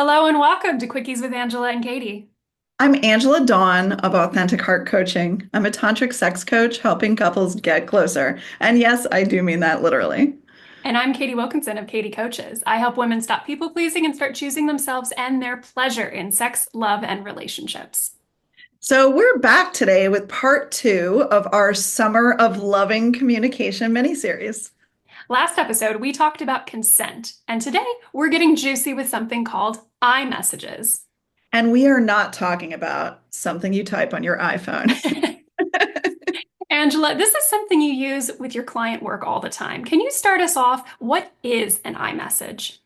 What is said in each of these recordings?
Hello and welcome to Quickies with Angela and Katie. I'm Angela Dawn of Authentic Heart Coaching. I'm a tantric sex coach helping couples get closer. And yes, I do mean that literally. And I'm Katie Wilkinson of Katie Coaches. I help women stop people pleasing and start choosing themselves and their pleasure in sex, love, and relationships. So we're back today with part two of our Summer of Loving Communication miniseries. Last episode, we talked about consent, and today we're getting juicy with something called iMessages. And we are not talking about something you type on your iPhone. Angela, this is something you use with your client work all the time. Can you start us off? What is an iMessage?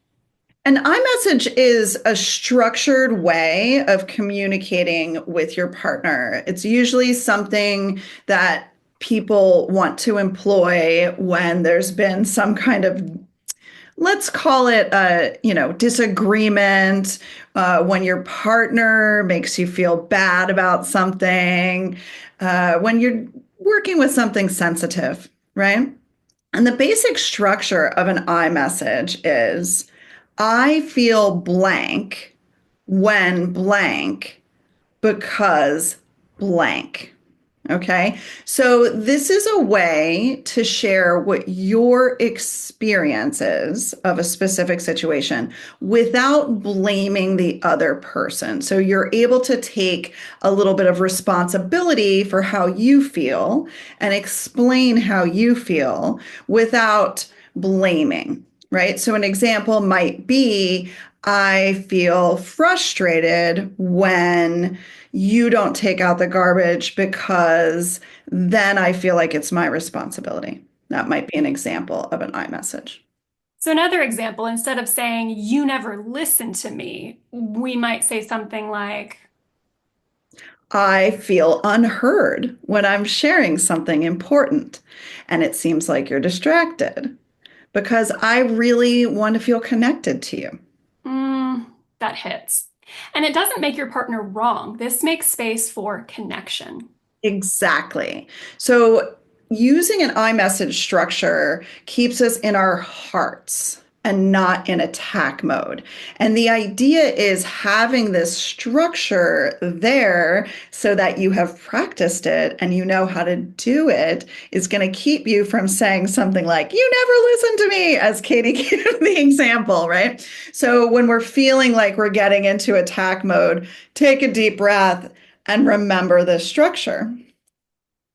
An iMessage is a structured way of communicating with your partner. It's usually something that people want to employ when there's been some kind of, let's call it a, disagreement, when your partner makes you feel bad about something, when you're working with something sensitive, right? And the basic structure of an iMessage is I feel blank when blank because blank. Okay. So this is a way to share what your experience is of a specific situation without blaming the other person. So you're able to take a little bit of responsibility for how you feel and explain how you feel without blaming, right? So an example might be, I feel frustrated when you don't take out the garbage because then I feel like it's my responsibility. That might be an example of an iMessage. So, another example, instead of saying, you never listen to me, we might say something like, I feel unheard when I'm sharing something important and it seems like you're distracted because I really want to feel connected to you. mm, that hits. And it doesn't make your partner wrong. This makes space for connection. Exactly. So using an iMessage structure keeps us in our hearts and not in attack mode. And the idea is having this structure there so that you have practiced it and you know how to do it is going to keep you from saying something like, you never listen to me, as Katie gave the example, right? So when we're feeling like we're getting into attack mode, take a deep breath and remember this structure.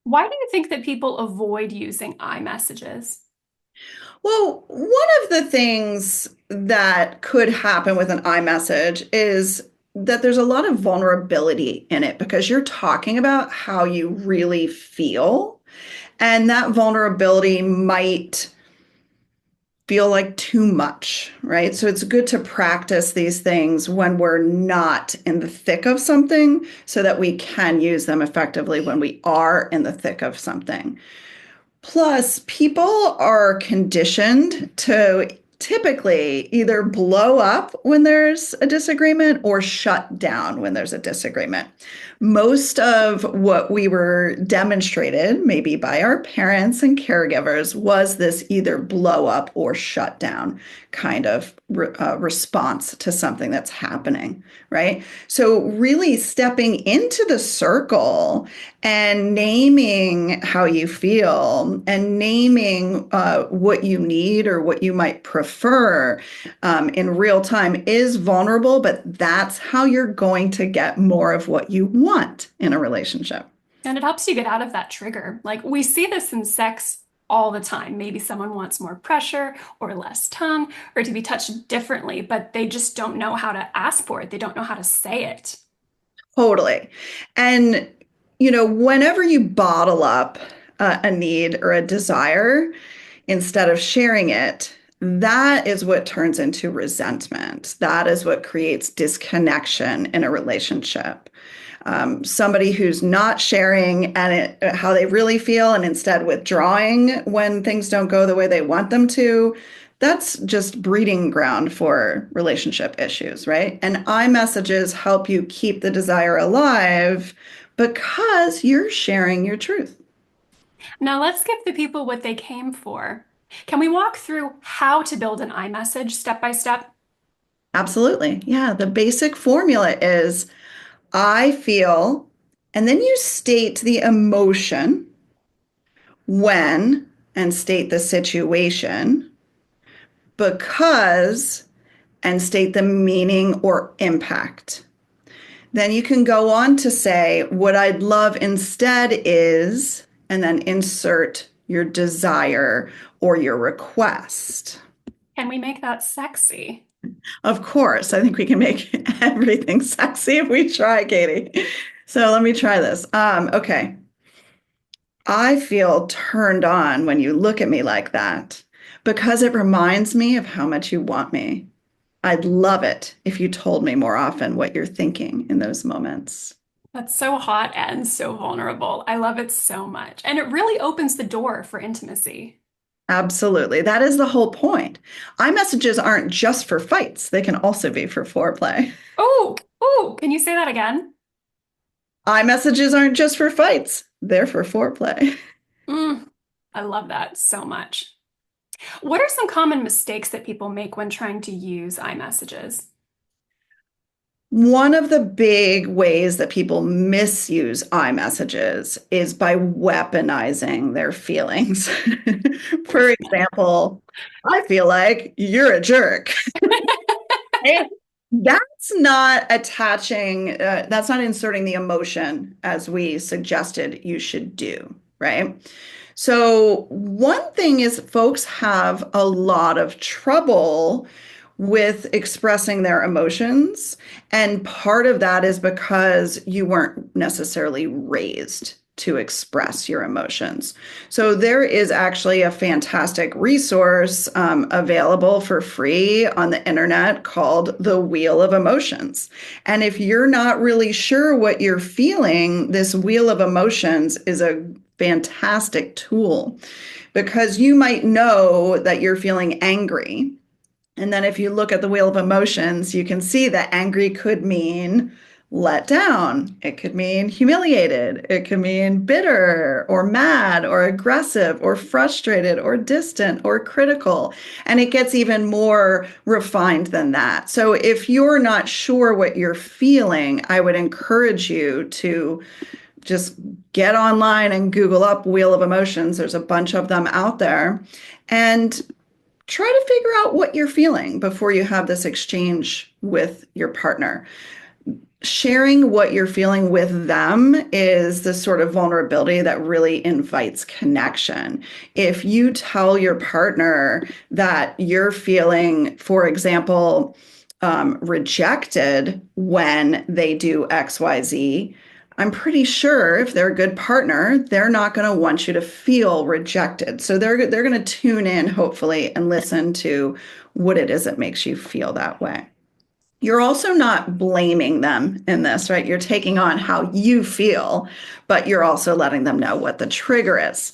Why do you think that people avoid using iMessages? Well, one of the things that could happen with an iMessage is that there's a lot of vulnerability in it because you're talking about how you really feel. And that vulnerability might feel like too much, right? So it's good to practice these things when we're not in the thick of something so that we can use them effectively when we are in the thick of something. Plus, people are conditioned to typically either blow up when there's a disagreement or shut down when there's a disagreement. Most of what we were demonstrated, maybe by our parents and caregivers, was this either blow up or shut down kind of response to something that's happening, right? So, really stepping into the circle and naming how you feel and naming what you need or what you might prefer in real time is vulnerable, but that's how you're going to get more of what you want in a relationship. And it helps you get out of that trigger. Like we see this in sex all the time. Maybe someone wants more pressure or less tongue or to be touched differently, but they just don't know how to ask for it. They don't know how to say it. Totally. And, whenever you bottle up a need or a desire instead of sharing it, that is what turns into resentment. That is what creates disconnection in a relationship. Somebody who's not sharing how they really feel and instead withdrawing when things don't go the way they want them to, that's just breeding ground for relationship issues, right? And iMessages help you keep the desire alive because you're sharing your truth. Now let's give the people what they came for. Can we walk through how to build an iMessage step by step? Absolutely. Yeah. The basic formula is I feel, and then you state the emotion when and state the situation because and state the meaning or impact. Then you can go on to say, what I'd love instead is, and then insert your desire or your request. Can we make that sexy? Of course, I think we can make everything sexy if we try, Katie. So let me try this. Okay. I feel turned on when you look at me like that because it reminds me of how much you want me. I'd love it if you told me more often what you're thinking in those moments. That's so hot and so vulnerable. I love it so much. And it really opens the door for intimacy. Absolutely. That is the whole point. iMessages aren't just for fights, they can also be for foreplay. Oh, oh, can you say that again? iMessages aren't just for fights, they're for foreplay. Mm, I love that so much. What are some common mistakes that people make when trying to use iMessages? One of the big ways that people misuse iMessages is by weaponizing their feelings. For example, I feel like you're a jerk. Right? That's not attaching, that's not inserting the emotion as we suggested you should do, right? So, one thing is folks have a lot of trouble with expressing their emotions. And part of that is because you weren't necessarily raised to express your emotions. So there is actually a fantastic resource available for free on the internet called The Wheel of Emotions. And if you're not really sure what you're feeling, this Wheel of Emotions is a fantastic tool because you might know that you're feeling angry. And then if you look at the wheel of emotions, you can see that angry could mean let down. It could mean humiliated. It could mean bitter or mad or aggressive or frustrated or distant or critical. And it gets even more refined than that. So if you're not sure what you're feeling, I would encourage you to just get online and Google up Wheel of Emotions. There's a bunch of them out there. And try to figure out what you're feeling before you have this exchange with your partner. Sharing what you're feeling with them is the sort of vulnerability that really invites connection. If you tell your partner that you're feeling, for example, rejected when they do XYZ, I'm pretty sure if they're a good partner, they're not going to want you to feel rejected. So they're going to tune in, hopefully, and listen to what it is that makes you feel that way. You're also not blaming them in this, right? You're taking on how you feel, but you're also letting them know what the trigger is.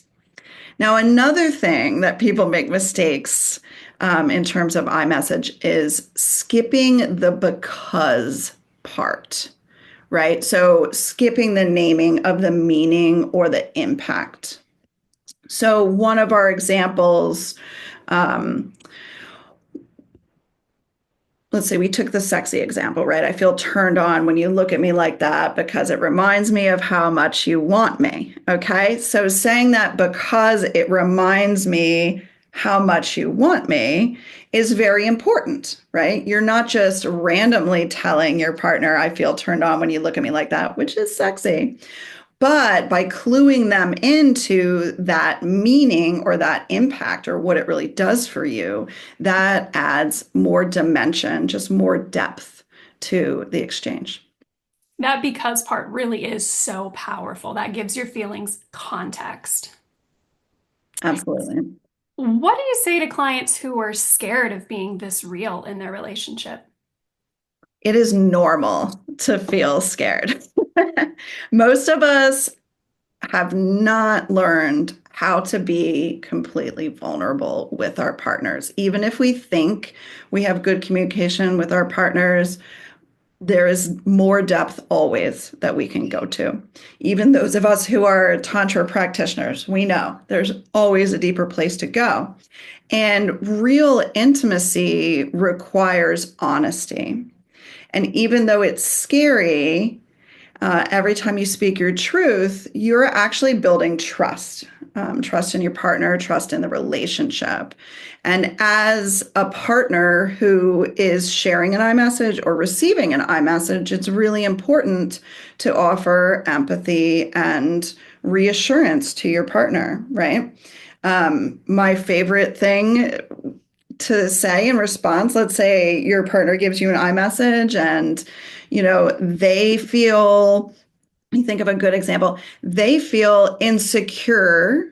Now, another thing that people make mistakes in terms of iMessage is skipping the because part, right? So skipping the naming of the meaning or the impact. So one of our examples, um, let's say we took the sexy example, right? I feel turned on when you look at me like that because it reminds me of how much you want me. Okay. So saying that because it reminds me how much you want me is very important, right? You're not just randomly telling your partner, I feel turned on when you look at me like that, which is sexy. But by cluing them into that meaning or that impact or what it really does for you, that adds more dimension, just more depth to the exchange. That because part really is so powerful. That gives your feelings context. Absolutely. What do you say to clients who are scared of being this real in their relationship? It is normal to feel scared. Most of us have not learned how to be completely vulnerable with our partners. Even if we think we have good communication with our partners, there is more depth always that we can go to. Even those of us who are Tantra practitioners, we know there's always a deeper place to go. And real intimacy requires honesty. And even though it's scary, every time you speak your truth, you're actually building trust. Trust in your partner, trust in the relationship. And as a partner who is sharing an iMessage or receiving an iMessage, it's really important to offer empathy and reassurance to your partner, right? My favorite thing to say in response, let's say your partner gives you an iMessage and, they feel, you think of a good example, they feel insecure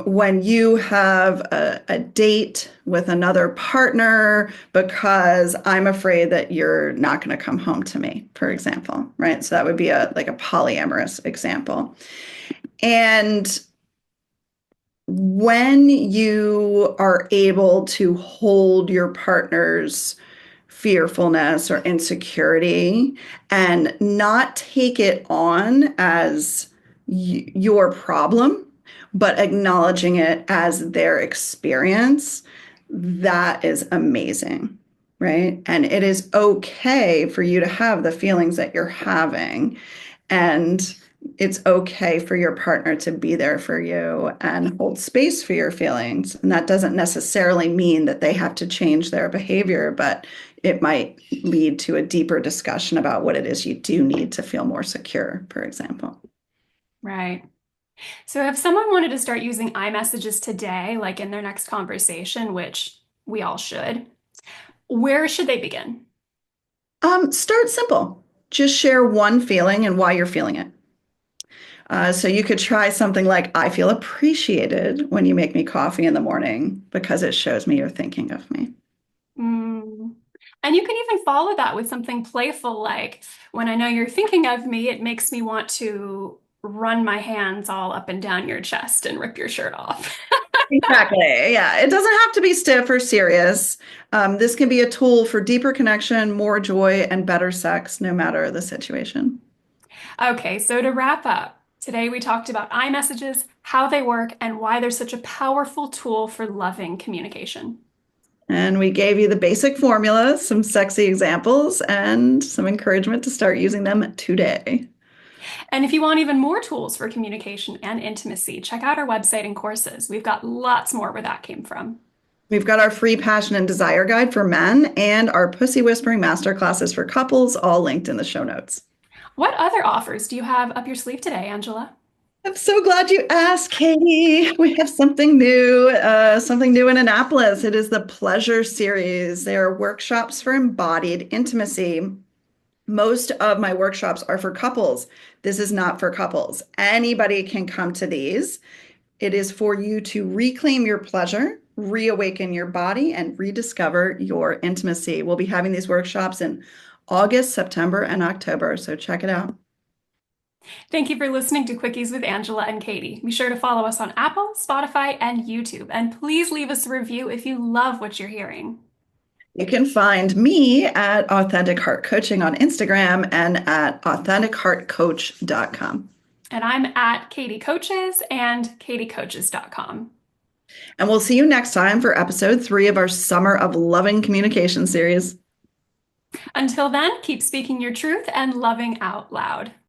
when you have a date with another partner because I'm afraid that you're not going to come home to me, for example, right? So that would be like a polyamorous example. And when you are able to hold your partner's fearfulness or insecurity and not take it on as your problem, but acknowledging it as their experience, that is amazing, right? And it is okay for you to have the feelings that you're having. And it's okay for your partner to be there for you and hold space for your feelings. And that doesn't necessarily mean that they have to change their behavior, but it might lead to a deeper discussion about what it is you do need to feel more secure, for example. Right. So if someone wanted to start using iMessages today, like in their next conversation, which we all should, where should they begin? Start simple. Just share one feeling and why you're feeling it. So you could try something like, I feel appreciated when you make me coffee in the morning because it shows me you're thinking of me. Mm. And you can even follow that with something playful like, when I know you're thinking of me, it makes me want to run my hands all up and down your chest and rip your shirt off. Exactly. Yeah. It doesn't have to be stiff or serious. This can be a tool for deeper connection, more joy, and better sex, no matter the situation. Okay, so to wrap up, today we talked about iMessages, how they work, and why they're such a powerful tool for loving communication. And we gave you the basic formula, some sexy examples, and some encouragement to start using them today. And if you want even more tools for communication and intimacy, check out our website and courses. We've got lots more where that came from. We've got our free passion and desire guide for men and our pussy whispering masterclasses for couples, all linked in the show notes. What other offers do you have up your sleeve today, Angela? I'm so glad you asked, Katie. We have something new in Annapolis. It is the Pleasure Series. They are workshops for embodied intimacy. Most of my workshops are for couples. This is not for couples. Anybody can come to these. It is for you to reclaim your pleasure, reawaken your body, and rediscover your intimacy. We'll be having these workshops in August, September, and October, so check it out. Thank you for listening to Quickies with Angela and Katie. Be sure to follow us on Apple, Spotify, and YouTube. And please leave us a review if you love what you're hearing. You can find me at Authentic Heart Coaching on Instagram and at AuthenticHeartCoach.com. And I'm at Katie Coaches and katiecoaches.com. And we'll see you next time for episode 3 of our Summer of Loving Communication series. Until then, keep speaking your truth and loving out loud.